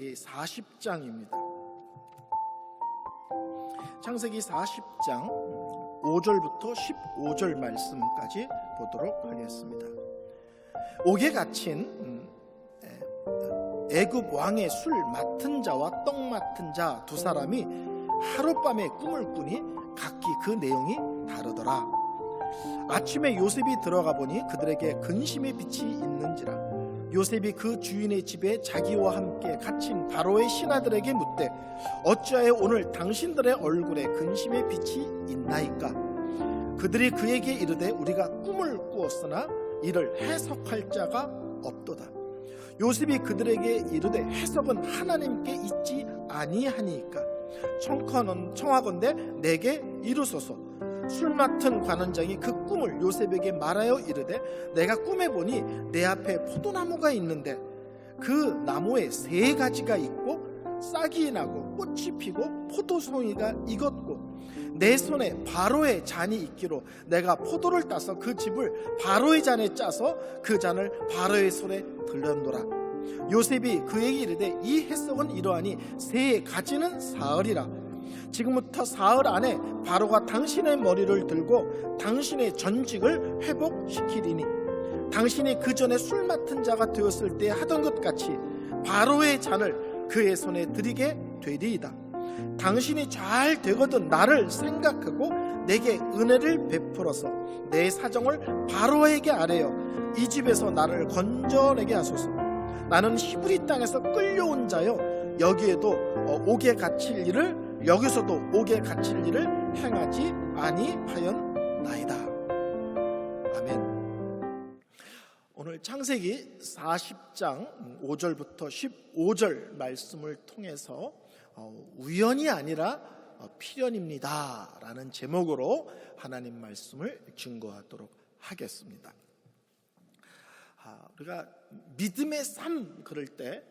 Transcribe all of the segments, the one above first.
창세기 40장입니다. 창세기 40장 5절부터 15절 말씀까지 보도록 하겠습니다. 옥에 갇힌 애굽 왕의 술 맡은 자와 떡 맡은 자 두 사람이 하룻밤에 꿈을 꾸니 각기 그 내용이 다르더라. 아침에 요셉이 들어가 보니 그들에게 근심의 빛이 있는지라. 요셉이 그 주인의 집에 자기와 함께 갇힌 바로의 신하들에게 묻되 어찌하여 오늘 당신들의 얼굴에 근심의 빛이 있나이까? 그들이 그에게 이르되 우리가 꿈을 꾸었으나 이를 해석할 자가 없도다. 요셉이 그들에게 이르되 해석은 하나님께 있지 아니하니까 청하건대 내게 이루소서. 술 맡은 관원장이 그 꿈을 요셉에게 말하여 이르되 내가 꿈에 보니 내 앞에 포도나무가 있는데 그 나무에 3가지가 있고 싹이 나고 꽃이 피고 포도송이가 익었고 내 손에 바로의 잔이 있기로 내가 포도를 따서 그 즙을 바로의 잔에 짜서 그 잔을 바로의 손에 들렸노라. 요셉이 그에게 이르되 이 해석은 이러하니 3가지는 사흘이라. 지금부터 사흘 안에 바로가 당신의 머리를 들고 당신의 전직을 회복시키리니 당신이 그 전에 술 맡은 자가 되었을 때 하던 것 같이 바로의 잔을 그의 손에 드리게 되리이다. 당신이 잘 되거든 나를 생각하고 내게 은혜를 베풀어서 내 사정을 바로에게 아뢰어 이 집에서 나를 건져내게 하소서. 나는 히브리 땅에서 끌려온 자여 여기에도 옥에 갇힐 일을 여기서도 옥에 갇힐 일을 행하지 아니하였나이다. 아멘. 오늘 창세기 40장 5절부터 15절 말씀을 통해서 우연이 아니라 필연입니다 라는 제목으로 하나님 말씀을 증거하도록 하겠습니다. 우리가 믿음의 삶 그럴 때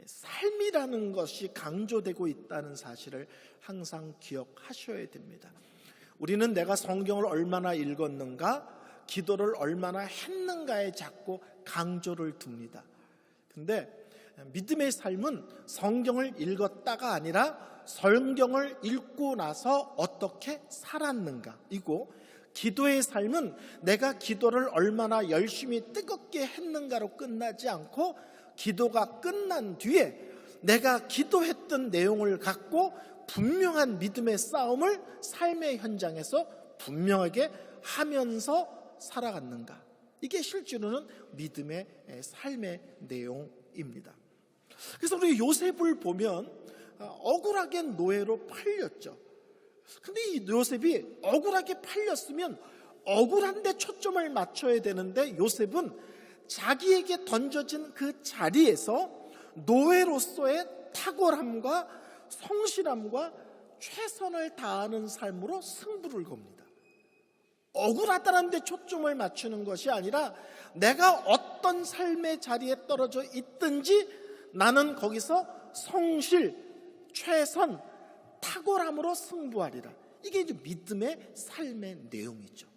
삶이라는 것이 강조되고 있다는 사실을 항상 기억하셔야 됩니다. 우리는 내가 성경을 얼마나 읽었는가, 기도를 얼마나 했는가에 자꾸 강조를 둡니다. 근데 믿음의 삶은 성경을 읽었다가 아니라 성경을 읽고 나서 어떻게 살았는가 이고, 기도의 삶은 내가 기도를 얼마나 열심히 뜨겁게 했는가로 끝나지 않고 기도가 끝난 뒤에 내가 기도했던 내용을 갖고 분명한 믿음의 싸움을 삶의 현장에서 분명하게 하면서 살아갔는가. 이게 실제로는 믿음의 삶의 내용입니다. 그래서 우리 요셉을 보면 억울하게 노예로 팔렸죠. 근데 이 요셉이 억울하게 팔렸으면 억울한 데 초점을 맞춰야 되는데 요셉은 자기에게 던져진 그 자리에서 노예로서의 탁월함과 성실함과 최선을 다하는 삶으로 승부를 겁니다. 억울하다는 데 초점을 맞추는 것이 아니라 내가 어떤 삶의 자리에 떨어져 있든지 나는 거기서 성실, 최선, 탁월함으로 승부하리라. 이게 이제 믿음의 삶의 내용이죠.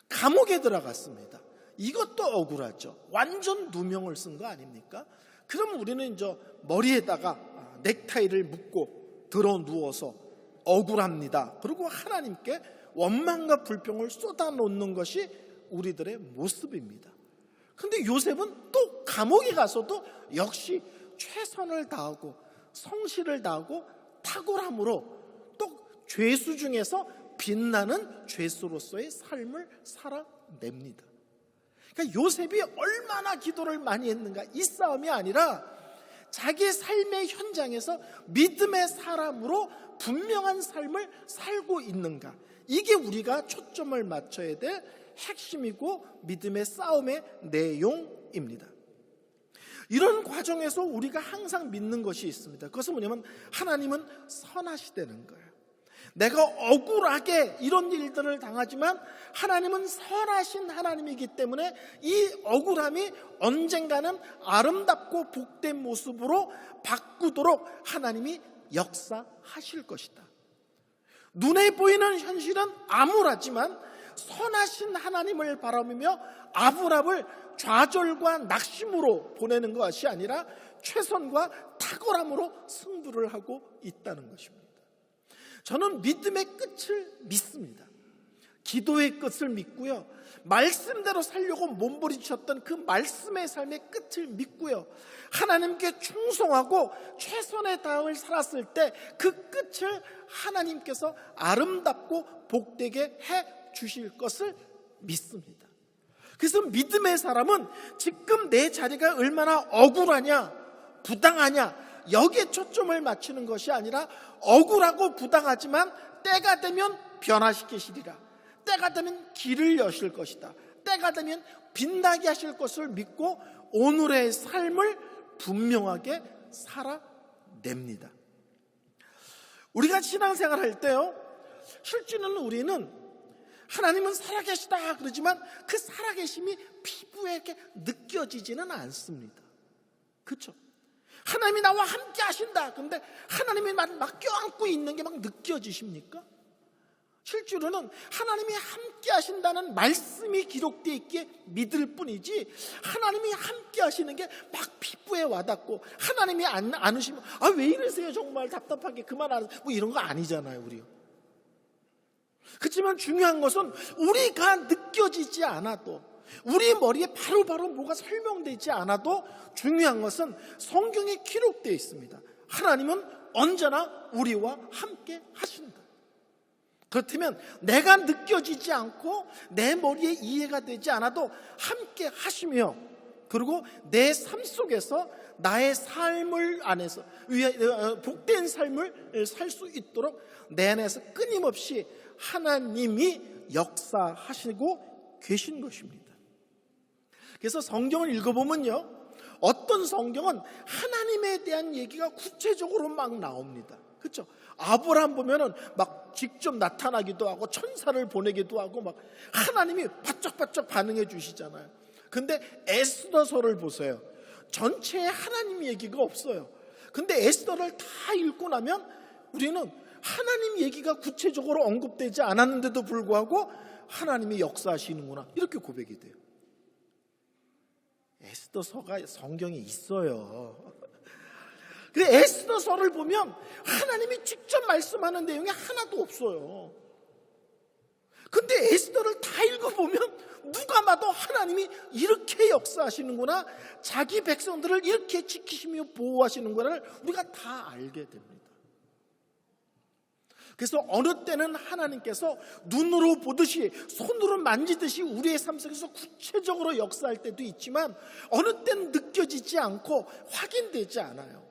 감옥에 들어갔습니다. 이것도 억울하죠. 완전 누명을 쓴 거 아닙니까? 그럼 우리는 이제 머리에다가 넥타이를 묶고 들어 누워서 억울합니다. 그리고 하나님께 원망과 불평을 쏟아놓는 것이 우리들의 모습입니다. 근데 요셉은 또 감옥에 가서도 역시 최선을 다하고 성실을 다하고 탁월함으로 또 죄수 중에서 빛나는 죄수로서의 삶을 살아냅니다. 그러니까 요셉이 얼마나 기도를 많이 했는가, 이 싸움이 아니라 자기 삶의 현장에서 믿음의 사람으로 분명한 삶을 살고 있는가, 이게 우리가 초점을 맞춰야 될 핵심이고 믿음의 싸움의 내용입니다. 이런 과정에서 우리가 항상 믿는 것이 있습니다. 그것은 뭐냐면 하나님은 선하시다는 거예요. 내가 억울하게 이런 일들을 당하지만 하나님은 선하신 하나님이기 때문에 이 억울함이 언젠가는 아름답고 복된 모습으로 바꾸도록 하나님이 역사하실 것이다. 눈에 보이는 현실은 암울하지만 선하신 하나님을 바라보며 아브라함을 좌절과 낙심으로 보내는 것이 아니라 최선과 탁월함으로 승부를 하고 있다는 것입니다. 저는 믿음의 끝을 믿습니다. 기도의 끝을 믿고요, 말씀대로 살려고 몸부림쳤던 그 말씀의 삶의 끝을 믿고요, 하나님께 충성하고 최선의 다함을 살았을 때 그 끝을 하나님께서 아름답고 복되게 해 주실 것을 믿습니다. 그래서 믿음의 사람은 지금 내 자리가 얼마나 억울하냐, 부당하냐, 여기에 초점을 맞추는 것이 아니라 억울하고 부당하지만 때가 되면 변화시키시리라, 때가 되면 길을 여실 것이다, 때가 되면 빛나게 하실 것을 믿고 오늘의 삶을 분명하게 살아냅니다. 우리가 신앙생활 할 때요, 실제는 우리는 하나님은 살아계시다 그러지만 그 살아계심이 피부에 이렇게 느껴지지는 않습니다. 그렇죠? 하나님이 나와 함께 하신다, 근데 하나님이 막 껴안고 있는 게 막 느껴지십니까? 실제로는 하나님이 함께 하신다는 말씀이 기록되어 있기에 믿을 뿐이지, 하나님이 함께 하시는 게 막 피부에 와닿고 하나님이 안 오시면 왜 이러세요 정말 답답하게 그만 안 뭐 이런 거 아니잖아요, 우리. 그렇지만 중요한 것은 우리가 느껴지지 않아도, 우리 머리에 바로바로 뭐가 설명되지 않아도 중요한 것은 성경에 기록되어 있습니다. 하나님은 언제나 우리와 함께 하신다. 그렇다면 내가 느껴지지 않고 내 머리에 이해가 되지 않아도 함께 하시며, 그리고 내 삶 속에서 나의 삶을 안에서 복된 삶을 살 수 있도록 내 안에서 끊임없이 하나님이 역사하시고 계신 것입니다. 그래서 성경을 읽어보면요, 어떤 성경은 하나님에 대한 얘기가 구체적으로 막 나옵니다. 그렇죠? 아브라함 보면은 막 직접 나타나기도 하고 천사를 보내기도 하고 막 하나님이 바짝바짝 반응해 주시잖아요. 근데 에스더서를 보세요. 전체에 하나님 얘기가 없어요. 근데 에스더를 다 읽고 나면 우리는 하나님 얘기가 구체적으로 언급되지 않았는데도 불구하고 하나님이 역사하시는구나, 이렇게 고백이 돼요. 에스더서가 성경에 있어요. 그 에스더서를 보면 하나님이 직접 말씀하는 내용이 하나도 없어요. 근데 에스더를 다 읽어보면 누가 봐도 하나님이 이렇게 역사하시는구나, 자기 백성들을 이렇게 지키시며 보호하시는구나를 우리가 다 알게 됩니다. 그래서 어느 때는 하나님께서 눈으로 보듯이 손으로 만지듯이 우리의 삶 속에서 구체적으로 역사할 때도 있지만 어느 때는 느껴지지 않고 확인되지 않아요.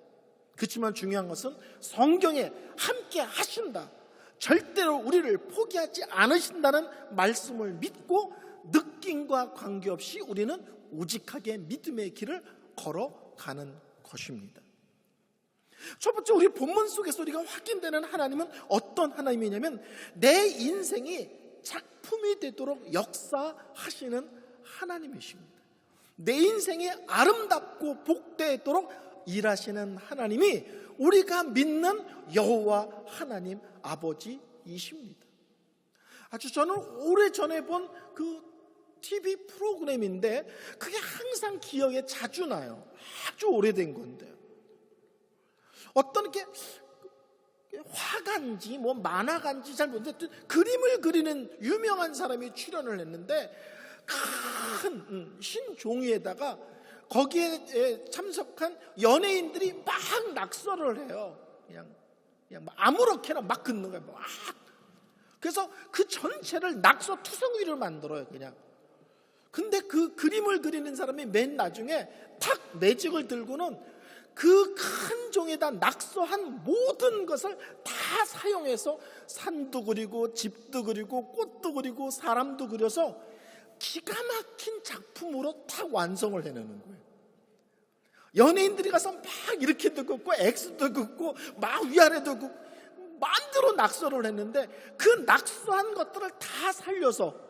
그렇지만 중요한 것은 성경에 함께 하신다, 절대로 우리를 포기하지 않으신다는 말씀을 믿고 느낌과 관계없이 우리는 우직하게 믿음의 길을 걸어가는 것입니다. 첫 번째, 우리 본문 속에서 우리가 확인되는 하나님은 어떤 하나님이냐면 내 인생이 작품이 되도록 역사하시는 하나님이십니다. 내 인생이 아름답고 복되도록 일하시는 하나님이 우리가 믿는 여호와 하나님 아버지이십니다. 아주 저는 오래전에 본 그 TV 프로그램인데 그게 항상 기억에 자주 나요. 아주 오래된 건데 어떤 게 화가인지 뭐 만화가인지 잘 모르겠는데 그림을 그리는 유명한 사람이 출연을 했는데 큰 흰 종이에다가 거기에 참석한 연예인들이 막 낙서를 해요. 그냥 막 아무렇게나 막 긋는 거예요. 막. 그래서 그 전체를 낙서 투성이를 만들어요, 그냥. 근데 그 그림을 그리는 사람이 맨 나중에 탁 매직을 들고는 그 큰 종에다 낙서한 모든 것을 다 사용해서 산도 그리고 집도 그리고 꽃도 그리고 사람도 그려서 기가 막힌 작품으로 탁 완성을 해내는 거예요. 연예인들이 가서 막 이렇게도 긋고 X도 긋고 막 위아래도 긋고 마음대로 낙서를 했는데 그 낙서한 것들을 다 살려서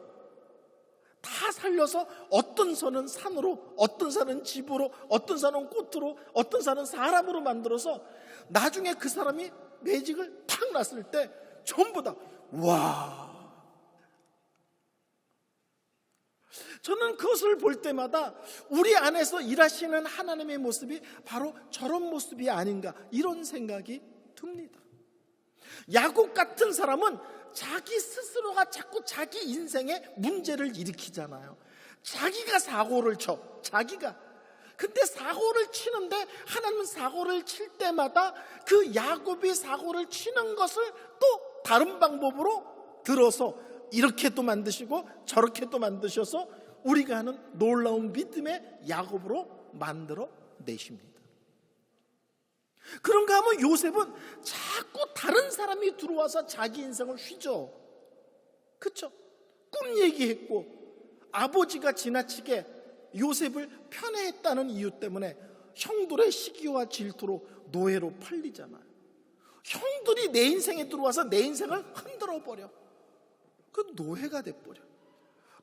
어떤 선은 산으로, 어떤 산은 집으로, 어떤 산은 꽃으로, 어떤 산은 사람으로 만들어서 나중에 그 사람이 매직을 탁 놨을 때 전부 다 와. 저는 그것을 볼 때마다 우리 안에서 일하시는 하나님의 모습이 바로 저런 모습이 아닌가, 이런 생각이 듭니다. 야곱 같은 사람은 자기 스스로가 자꾸 자기 인생에 문제를 일으키잖아요. 자기가 사고를 쳐, 자기가. 근데 사고를 치는데 하나님은 사고를 칠 때마다 그 야곱이 사고를 치는 것을 또 다른 방법으로 들어서 이렇게도 만드시고 저렇게도 만드셔서 우리가 하는 놀라운 믿음의 야곱으로 만들어 내십니다. 그런가 하면 요셉은 자꾸 다른 사람이 들어와서 자기 인생을 휘저. 그쵸? 꿈 얘기했고 아버지가 지나치게 요셉을 편애했다는 이유 때문에 형들의 시기와 질투로 노예로 팔리잖아요. 형들이 내 인생에 들어와서 내 인생을 흔들어 버려. 그 노예가 돼버려.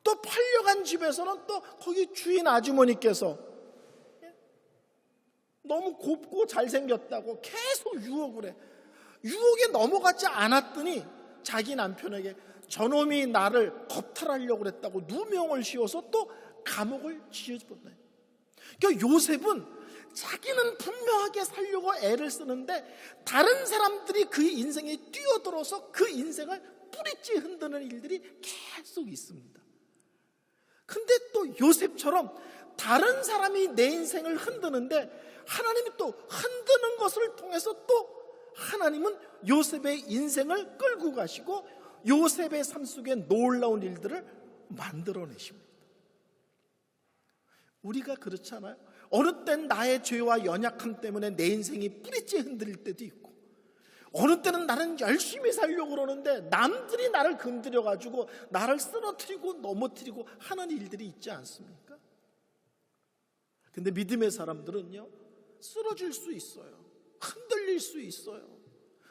또 팔려간 집에서는 또 거기 주인 아주머니께서 너무 곱고 잘생겼다고 계속 유혹을 해. 유혹에 넘어가지 않았더니 자기 남편에게 저놈이 나를 겁탈하려고 그랬다고 누명을 씌워서 또 감옥을 지어버려요. 그러니까 요셉은 자기는 분명하게 살려고 애를 쓰는데 다른 사람들이 그 인생에 뛰어들어서 그 인생을 뿌리째 흔드는 일들이 계속 있습니다. 근데 또 요셉처럼 다른 사람이 내 인생을 흔드는데 하나님이 또 흔드는 것을 통해서 또 하나님은 요셉의 인생을 끌고 가시고 요셉의 삶 속에 놀라운 일들을 만들어내십니다. 우리가 그렇잖아요. 어느 땐 나의 죄와 연약함 때문에 내 인생이 뿌리째 흔들릴 때도 있고, 어느 때는 나는 열심히 살려고 그러는데 남들이 나를 건드려가지고 나를 쓰러뜨리고 넘어뜨리고 하는 일들이 있지 않습니까? 근데 믿음의 사람들은요, 쓰러질 수 있어요. 흔들릴 수 있어요.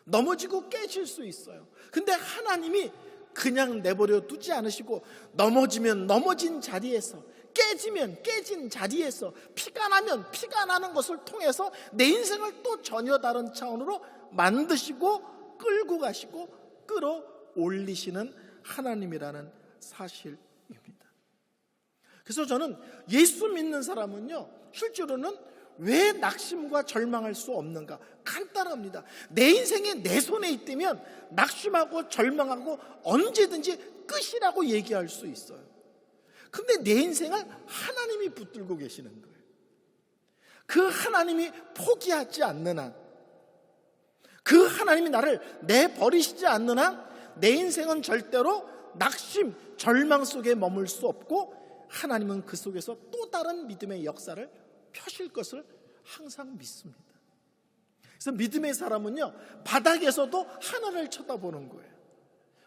넘어지고 깨질 수 있어요. 근데 하나님이 그냥 내버려 두지 않으시고 넘어지면 넘어진 자리에서, 깨지면 깨진 자리에서, 피가 나면 피가 나는 것을 통해서 내 인생을 또 전혀 다른 차원으로 만드시고 끌고 가시고 끌어올리시는 하나님이라는 사실입니다. 그래서 저는 예수 믿는 사람은요, 실제로는 왜 낙심과 절망할 수 없는가? 간단합니다. 내 인생이 내 손에 있다면 낙심하고 절망하고 언제든지 끝이라고 얘기할 수 있어요. 근데 내 인생을 하나님이 붙들고 계시는 거예요. 그 하나님이 포기하지 않는 한, 그 하나님이 나를 내버리시지 않는 한 내 인생은 절대로 낙심, 절망 속에 머물 수 없고 하나님은 그 속에서 또 다른 믿음의 역사를 펴실 것을 항상 믿습니다. 그래서 믿음의 사람은요, 바닥에서도 하늘을 쳐다보는 거예요.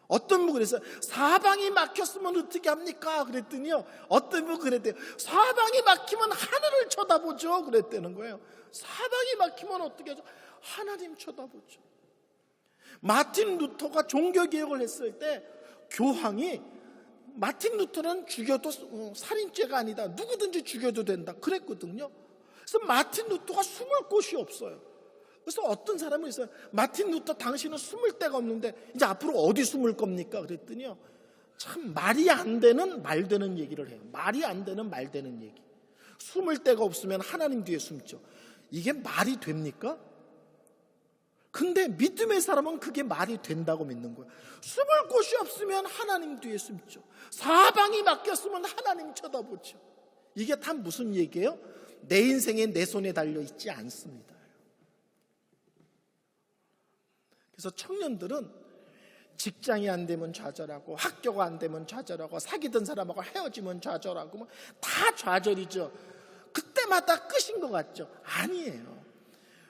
어떤 분이 그랬어요. 사방이 막혔으면 어떻게 합니까? 그랬더니요, 어떤 분이 그랬대요. 사방이 막히면 하늘을 쳐다보죠. 그랬다는 거예요. 사방이 막히면 어떻게 하죠? 하나님 쳐다보죠. 마틴 루터가 종교개혁을 했을 때 교황이 마틴 루터는 죽여도 살인죄가 아니다, 누구든지 죽여도 된다 그랬거든요. 그래서 마틴 루터가 숨을 곳이 없어요. 그래서 어떤 사람은 있어요. 마틴 루터, 당신은 숨을 데가 없는데 이제 앞으로 어디 숨을 겁니까? 그랬더니요, 참 말이 안 되는 말 되는 얘기를 해요. 말이 안 되는 말 되는 얘기. 숨을 데가 없으면 하나님 뒤에 숨죠. 이게 말이 됩니까? 근데 믿음의 사람은 그게 말이 된다고 믿는 거예요. 숨을 곳이 없으면 하나님 뒤에 숨죠. 사방이 막혔으면 하나님 쳐다보죠. 이게 다 무슨 얘기예요? 내 인생에 내 손에 달려있지 않습니다. 그래서 청년들은 직장이 안 되면 좌절하고, 학교가 안 되면 좌절하고, 사귀던 사람하고 헤어지면 좌절하고, 다 좌절이죠. 그때마다 끝인 것 같죠? 아니에요.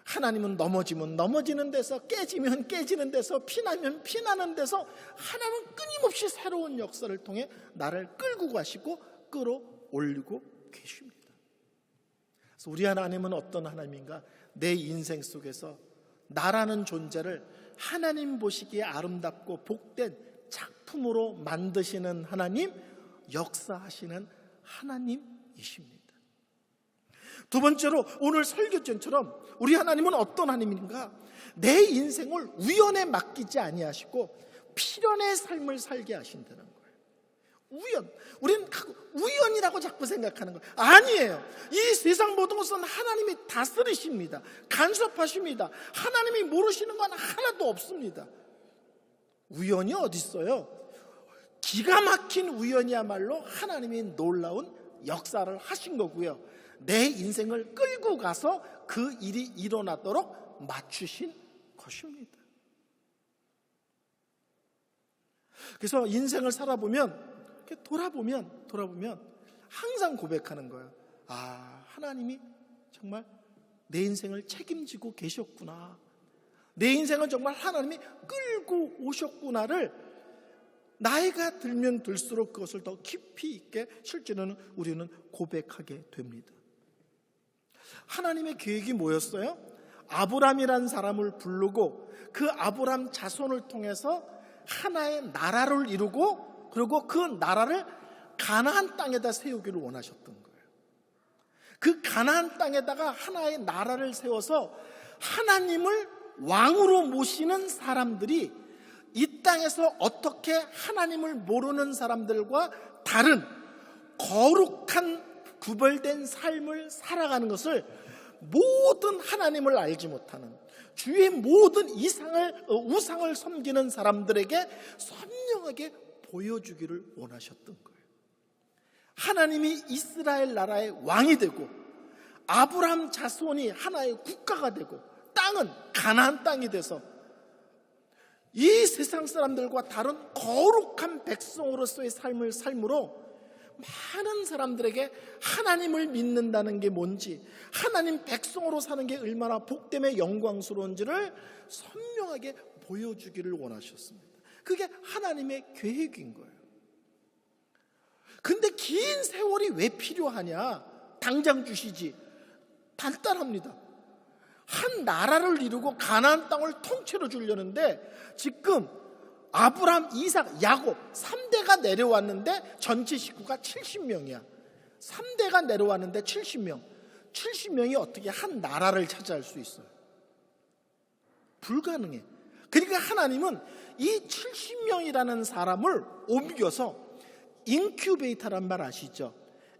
하나님은 넘어지면 넘어지는 데서, 깨지면 깨지는 데서, 피나면 피나는 데서 하나님은 끊임없이 새로운 역사를 통해 나를 끌고 가시고 끌어올리고 계십니다. 그래서 우리 하나님은 어떤 하나님인가? 내 인생 속에서 나라는 존재를 하나님 보시기에 아름답고 복된 작품으로 만드시는 하나님, 역사하시는 하나님이십니다. 두 번째로, 오늘 설교전처럼 우리 하나님은 어떤 하나님인가? 내 인생을 우연에 맡기지 아니하시고 필연의 삶을 살게 하신다는 거예요. 우연. 우리는 우연이라고 자꾸 생각하는 거예요. 아니에요. 이 세상 모든 것은 하나님이 다스리십니다. 간섭하십니다. 하나님이 모르시는 건 하나도 없습니다. 우연이 어디 있어요? 기가 막힌 우연이야말로 하나님이 놀라운 역사를 하신 거고요. 내 인생을 끌고 가서 그 일이 일어나도록 맞추신 것입니다. 그래서 인생을 살아보면, 돌아보면 항상 고백하는 거예요. 아, 하나님이 정말 내 인생을 책임지고 계셨구나. 내 인생을 정말 하나님이 끌고 오셨구나를 나이가 들면 들수록 그것을 더 깊이 있게 실제로는 우리는 고백하게 됩니다. 하나님의 계획이 뭐였어요? 아브람이라는 사람을 부르고 그 아브람 자손을 통해서 하나의 나라를 이루고, 그리고 그 나라를 가나안 땅에다 세우기를 원하셨던 거예요. 그 가나안 땅에다가 하나의 나라를 세워서 하나님을 왕으로 모시는 사람들이 이 땅에서 어떻게 하나님을 모르는 사람들과 다른 거룩한 구별된 삶을 살아가는 것을 모든 하나님을 알지 못하는, 주의 모든 우상을 섬기는 사람들에게 선명하게 보여주기를 원하셨던 거예요. 하나님이 이스라엘 나라의 왕이 되고 아브라함 자손이 하나의 국가가 되고 땅은 가나안 땅이 돼서 이 세상 사람들과 다른 거룩한 백성으로서의 삶으로 많은 사람들에게 하나님을 믿는다는 게 뭔지, 하나님 백성으로 사는 게 얼마나 복됨의 영광스러운지를 선명하게 보여주기를 원하셨습니다. 그게 하나님의 계획인 거예요. 근데 긴 세월이 왜 필요하냐? 당장 주시지. 간단합니다. 한 나라를 이루고 가나안 땅을 통째로 주려는데 지금 아브라함, 이삭, 야곱 3대가 내려왔는데 전체 식구가 70명이야. 3대가 내려왔는데 70명. 70명이 어떻게 한 나라를 차지할 수 있어요? 불가능해. 그러니까 하나님은 이 70명이라는 사람을 옮겨서 인큐베이터란 말 아시죠?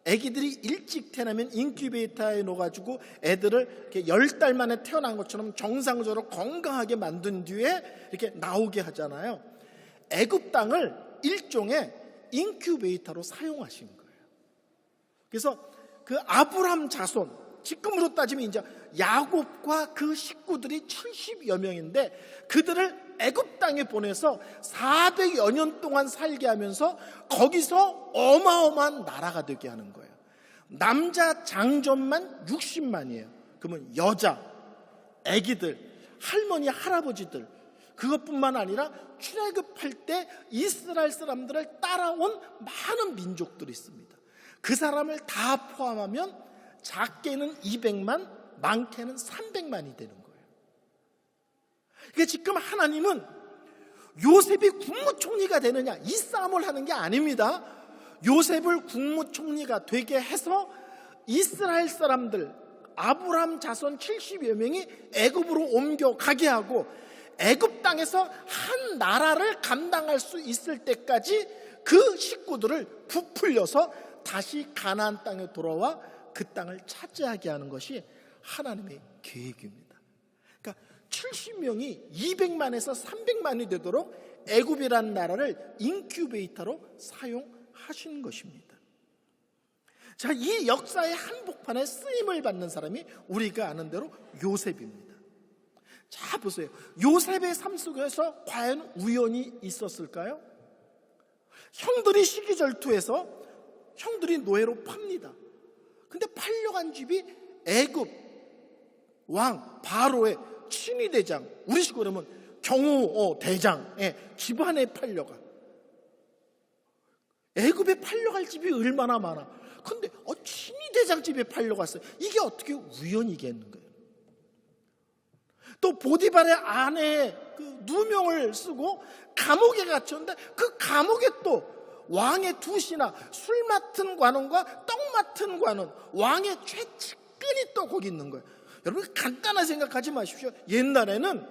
애기들이 일찍 태어나면 인큐베이터에 넣어가지고 애들을 이렇게 10달 만에 태어난 것처럼 정상적으로 건강하게 만든 뒤에 이렇게 나오게 하잖아요. 애굽 땅을 일종의 인큐베이터로 사용하신 거예요. 그래서 그 아브람 자손, 지금으로 따지면 이제 야곱과 그 식구들이 70여 명인데 그들을 애굽 땅에 보내서 400여 년 동안 살게 하면서 거기서 어마어마한 나라가 되게 하는 거예요. 남자 장전만 60만이에요. 그러면 여자, 애기들, 할머니, 할아버지들, 그것뿐만 아니라 출애굽할 때 이스라엘 사람들을 따라온 많은 민족들이 있습니다. 그 사람을 다 포함하면 작게는 200만, 많게는 300만이 되는 거예요. 그러니까 지금 하나님은 요셉이 국무총리가 되느냐 이 싸움을 하는 게 아닙니다. 요셉을 국무총리가 되게 해서 이스라엘 사람들 아브라함 자손 70여 명이 애굽으로 옮겨가게 하고 애굽 땅에서 한 나라를 감당할 수 있을 때까지 그 식구들을 부풀려서 다시 가나안 땅에 돌아와 그 땅을 차지하게 하는 것이 하나님의 계획입니다. 그러니까 70명이 200만에서 300만이 되도록 애굽이라는 나라를 인큐베이터로 사용하신 것입니다. 자, 이 역사의 한복판에 쓰임을 받는 사람이 우리가 아는 대로 요셉입니다. 자, 보세요. 요셉의 삶 속에서 과연 우연이 있었을까요? 형들이 시기절투해서 형들이 노예로 팝니다. 근데 팔려간 집이 애굽 왕 바로의 친위대장, 우리 식으로 하면 경호 대장의 집안에 팔려가. 애굽에 팔려갈 집이 얼마나 많아. 근데 친위대장 집에 팔려갔어요. 이게 어떻게 우연이겠는가요? 또 보디발의 아내의 그 누명을 쓰고 감옥에 갇혔는데 그 감옥에 또 왕의 두시나 술 맡은 관원과 떡 맡은 관원, 왕의 최측근이 또 거기 있는 거예요. 여러분 간단하게 생각하지 마십시오. 옛날에는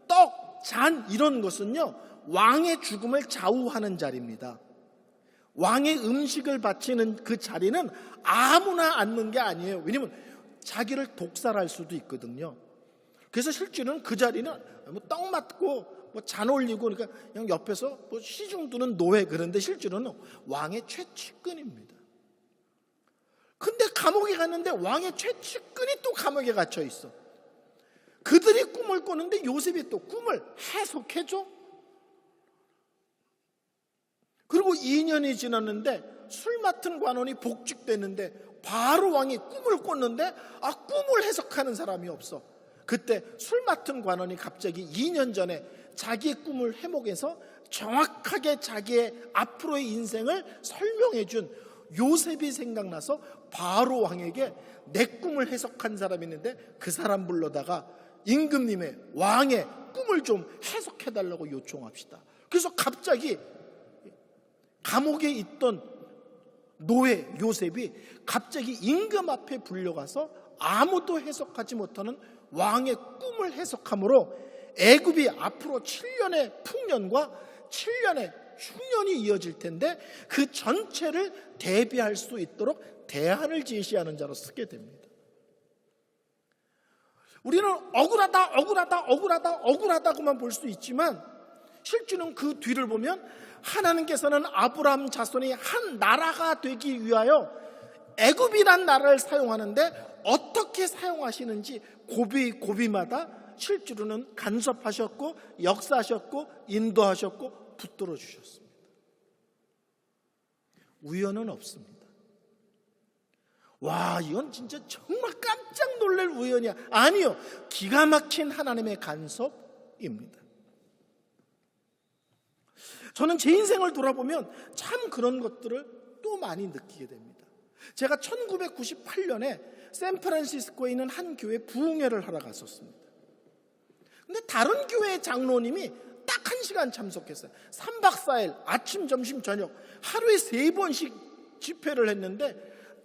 떡, 잔 이런 것은요 왕의 죽음을 좌우하는 자리입니다. 왕의 음식을 바치는 그 자리는 아무나 앉는 게 아니에요. 왜냐면 자기를 독살할 수도 있거든요. 그래서 실제로는 그 자리는 뭐 떡 맞고 뭐 잔 올리고 그러니까 그냥 옆에서 뭐 시중 두는 노예, 그런데 실제로는 왕의 최측근입니다. 근데 감옥에 갔는데 왕의 최측근이 또 감옥에 갇혀 있어. 그들이 꿈을 꾸는데 요셉이 또 꿈을 해석해줘. 그리고 2년이 지났는데 술 맡은 관원이 복직됐는데 바로 왕이 꿈을 꿨는데 꿈을 해석하는 사람이 없어. 그때 술 맡은 관원이 갑자기 2년 전에 자기의 꿈을 해목해서 정확하게 자기의 앞으로의 인생을 설명해 준 요셉이 생각나서 바로 왕에게 내 꿈을 해석한 사람이 있는데 그 사람 불러다가 임금님의 왕의 꿈을 좀 해석해 달라고 요청합시다. 그래서 갑자기 감옥에 있던 노예 요셉이 갑자기 임금 앞에 불려가서 아무도 해석하지 못하는 왕의 꿈을 해석함으로 애굽이 앞으로 7년의 풍년과 7년의 흉년이 이어질 텐데 그 전체를 대비할 수 있도록 대안을 제시하는 자로 쓰게 됩니다. 우리는 억울하다고만 볼 수 있지만 실제는 그 뒤를 보면 하나님께서는 아브라함 자손이 한 나라가 되기 위하여 애굽이란 나라를 사용하는데 어떻게 사용하시는지 고비마다 실제로는 간섭하셨고 역사하셨고 인도하셨고 붙들어 주셨습니다. 우연은 없습니다. 와, 이건 진짜 정말 깜짝 놀랄 우연이야. 아니요, 기가 막힌 하나님의 간섭입니다. 저는 제 인생을 돌아보면 참 그런 것들을 또 많이 느끼게 됩니다. 제가 1998년에 샌프란시스코에 있는 한 교회 부흥회를 하러 갔었습니다. 근데 다른 교회의 장로님이 딱 1시간 참석했어요. 3박 4일 아침, 점심, 저녁 하루에 3번씩 집회를 했는데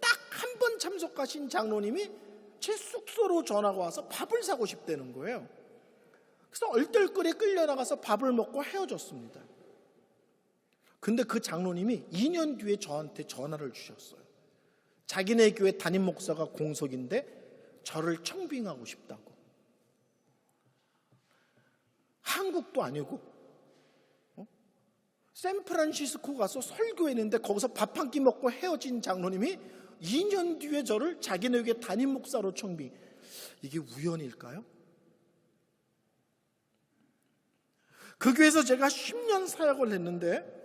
딱 한 번 참석하신 장로님이 제 숙소로 전화가 와서 밥을 사고 싶다는 거예요. 그래서 얼떨결에 끌려나가서 밥을 먹고 헤어졌습니다. 근데 그 장로님이 2년 뒤에 저한테 전화를 주셨어요. 자기네 교회 담임 목사가 공석인데 저를 청빙하고 싶다고. 한국도 아니고 샌프란시스코 가서 설교했는데 거기서 밥 한 끼 먹고 헤어진 장로님이 2년 뒤에 저를 자기네 교회 담임 목사로 청빙. 이게 우연일까요? 그 교회에서 제가 10년 사역을 했는데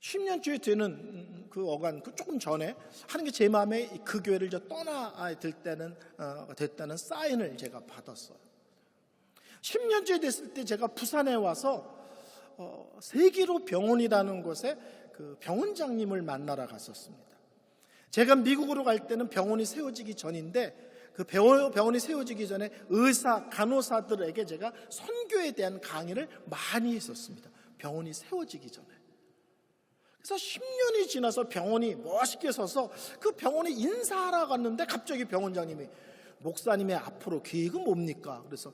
10년째 되는 그 어간, 그 조금 전에 하는 게 제 마음에 그 교회를 떠나야 될 때는 됐다는 사인을 제가 받았어요. 10년째 됐을 때 제가 부산에 와서 세기로 병원이라는 곳에 그 병원장님을 만나러 갔었습니다. 제가 미국으로 갈 때는 병원이 세워지기 전인데 그 병원이 세워지기 전에 의사, 간호사들에게 제가 선교에 대한 강의를 많이 했었습니다. 병원이 세워지기 전에. 그래서 10년이 지나서 병원이 멋있게 서서 그 병원에 인사하러 갔는데 갑자기 병원장님이 목사님의 앞으로 계획은 뭡니까? 그래서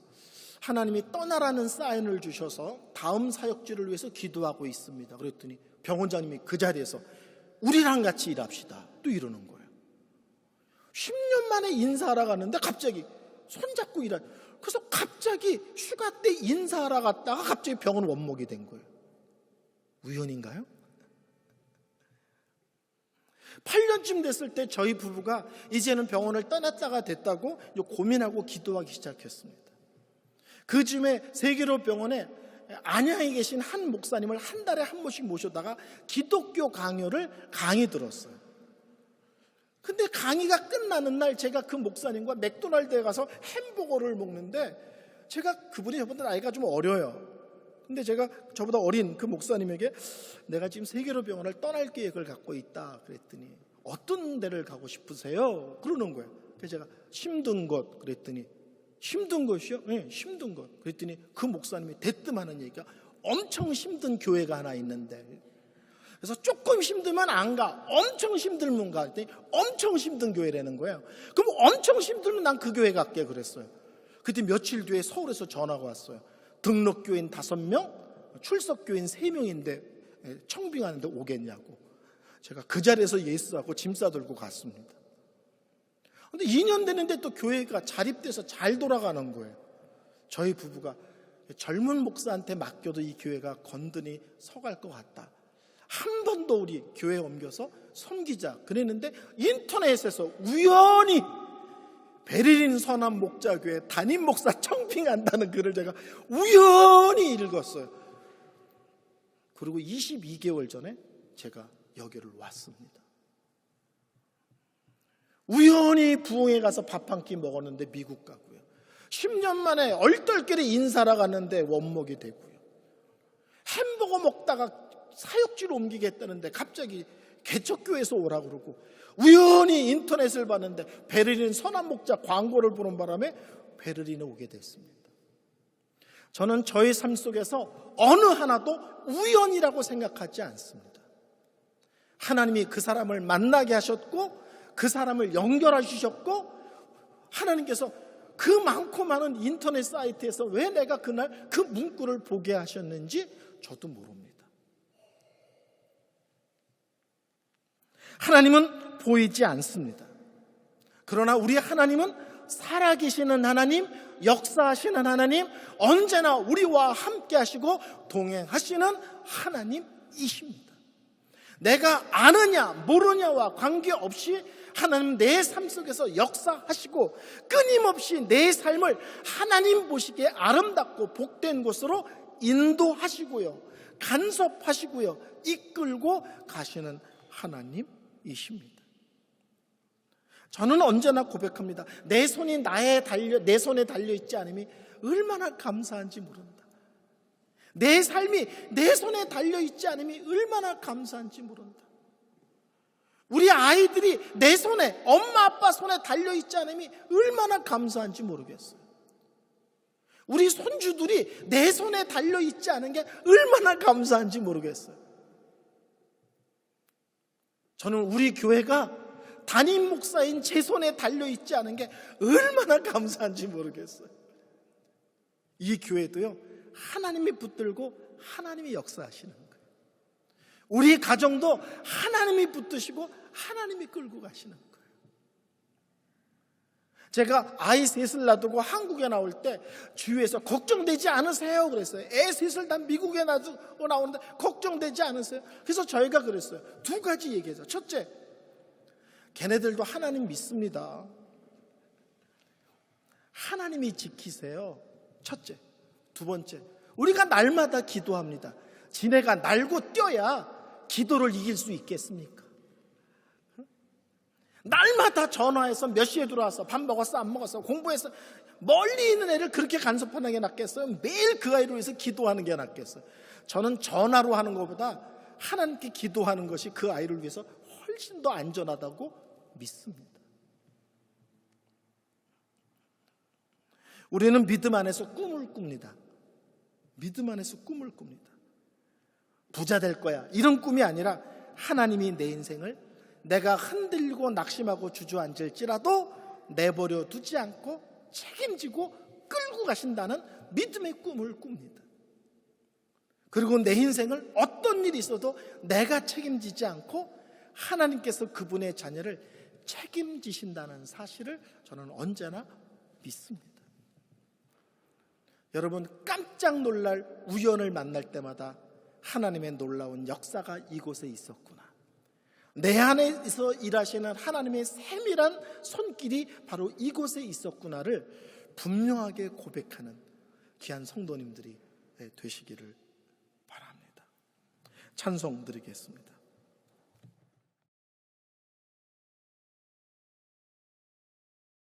하나님이 떠나라는 사인을 주셔서 다음 사역지를 위해서 기도하고 있습니다. 그랬더니 병원장님이 그 자리에서 우리랑 같이 일합시다. 또 이러는 거예요. 10년 만에 인사하러 갔는데 갑자기 손잡고 그래서 갑자기 휴가 때 인사하러 갔다가 갑자기 병원 원목이 된 거예요. 우연인가요? 8년쯤 됐을 때 저희 부부가 이제는 병원을 떠났다가 됐다고 고민하고 기도하기 시작했습니다. 그 즈음에 세계로 병원에 안양에 계신 한 목사님을 한 달에 한 번씩 모셔다가 기독교 강의 들었어요. 근데 강의가 끝나는 날 제가 그 목사님과 맥도날드에 가서 햄버거를 먹는데 제가 그분이 저보다 나이가 좀 어려요. 근데 제가 저보다 어린 그 목사님에게 내가 지금 세계로 병원을 떠날 계획을 갖고 있다 그랬더니 어떤 데를 가고 싶으세요? 그러는 거예요. 그래서 제가 힘든 곳 그랬더니 힘든 곳이요? 네, 힘든 곳. 그랬더니 그 목사님이 대뜸하는 얘기가 엄청 힘든 교회가 하나 있는데 그래서 조금 힘들면 안 가. 엄청 힘들면 가. 그랬더니 엄청 힘든 교회라는 거예요. 그럼 엄청 힘들면 난 그 교회 갈게 그랬어요. 그때 며칠 뒤에 서울에서 전화가 왔어요. 등록교인 5명, 출석교인 3명인데 청빙하는데 오겠냐고. 제가 그 자리에서 예수하고 짐 싸들고 갔습니다. 근데 2년 됐는데 또 교회가 자립돼서 잘 돌아가는 거예요. 저희 부부가 젊은 목사한테 맡겨도 이 교회가 건드니 서갈 것 같다. 한 번 더 우리 교회에 옮겨서 섬기자 그랬는데 인터넷에서 우연히 베를린 선한 목자교회 담임 목사 청빙한다는 글을 제가 우연히 읽었어요. 그리고 22개월 전에 제가 여기를 왔습니다. 우연히 부흥회 가서 밥 한 끼 먹었는데 미국 가고요. 10년 만에 얼떨결에 인사하러 갔는데 원목이 되고요. 햄버거 먹다가 사역지로 옮기겠다는데 갑자기 개척교회에서 오라고 그러고, 우연히 인터넷을 봤는데 베를린 선한 목자 광고를 보는 바람에 베를린에 오게 됐습니다. 저는 저의 삶 속에서 어느 하나도 우연이라고 생각하지 않습니다. 하나님이 그 사람을 만나게 하셨고 그 사람을 연결해 주셨고, 하나님께서 그 많고 많은 인터넷 사이트에서 왜 내가 그날 그 문구를 보게 하셨는지 저도 모릅니다. 하나님은 보이지 않습니다. 그러나 우리 하나님은 살아계시는 하나님, 역사하시는 하나님, 언제나 우리와 함께 하시고 동행하시는 하나님이십니다. 내가 아느냐 모르냐와 관계없이 하나님 내 삶 속에서 역사하시고 끊임없이 내 삶을 하나님 보시기에 아름답고 복된 곳으로 인도하시고요, 간섭하시고요, 이끌고 가시는 하나님이십니다. 저는 언제나 고백합니다. 내 손이 내 손에 달려있지 않음이 얼마나 감사한지 모른다. 내 삶이 내 손에 달려있지 않음이 얼마나 감사한지 모른다. 우리 아이들이 내 손에, 엄마 아빠 손에 달려있지 않음이 얼마나 감사한지 모르겠어요. 우리 손주들이 내 손에 달려있지 않은 게 얼마나 감사한지 모르겠어요. 저는 우리 교회가 담임 목사인 제 손에 달려있지 않은 게 얼마나 감사한지 모르겠어요. 이 교회도요, 하나님이 붙들고 하나님이 역사하시는 거예요. 우리 가정도 하나님이 붙드시고 하나님이 끌고 가시는 거예요. 제가 아이 셋을 놔두고 한국에 나올 때 주위에서 걱정되지 않으세요 그랬어요. 애 셋을 다 미국에 놔두고 나오는데 걱정되지 않으세요? 그래서 저희가 그랬어요. 2가지 얘기해서, 첫째, 걔네들도 하나님 믿습니다. 하나님이 지키세요. 첫째. 2번째, 우리가 날마다 기도합니다. 지네가 날고 뛰어야 기도를 이길 수 있겠습니까? 날마다 전화해서 몇 시에 들어와서 밥 먹었어 안 먹었어 공부해서, 멀리 있는 애를 그렇게 간섭하는 게 낫겠어요? 매일 그 아이로 위해서 기도하는 게 낫겠어요? 저는 전화로 하는 것보다 하나님께 기도하는 것이 그 아이를 위해서 훨씬 더 안전하다고 믿습니다. 우리는 믿음 안에서 꿈을 꿉니다. 믿음 안에서 꿈을 꿉니다. 부자 될 거야, 이런 꿈이 아니라 하나님이 내 인생을 내가 흔들리고 낙심하고 주저앉을지라도 내버려 두지 않고 책임지고 끌고 가신다는 믿음의 꿈을 꿉니다. 그리고 내 인생을 어떤 일이 있어도 내가 책임지지 않고 하나님께서 그분의 자녀를 책임지신다는 사실을 저는 언제나 믿습니다. 여러분, 깜짝 놀랄 우연을 만날 때마다 하나님의 놀라운 역사가 이곳에 있었구나, 내 안에서 일하시는 하나님의 세밀한 손길이 바로 이곳에 있었구나를 분명하게 고백하는 귀한 성도님들이 되시기를 바랍니다. 찬송 드리겠습니다.